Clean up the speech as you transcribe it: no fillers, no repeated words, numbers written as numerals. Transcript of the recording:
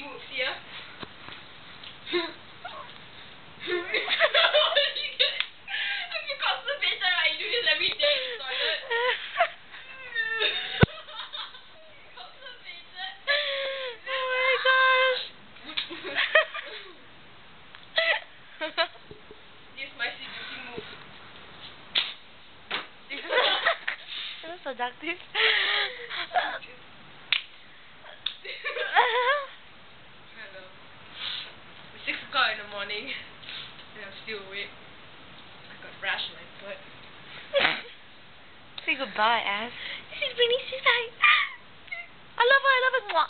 moves here. If you constipated, right, you do this every day in the toilet. Constipated. Oh my gosh. This is my CBT move. That was seductive. Hello. It's 6 o'clock in the morning and I'm still awake. I got rash on my butt. Say goodbye, ass. This is Britney Spears. I love her, I love her. Mwah.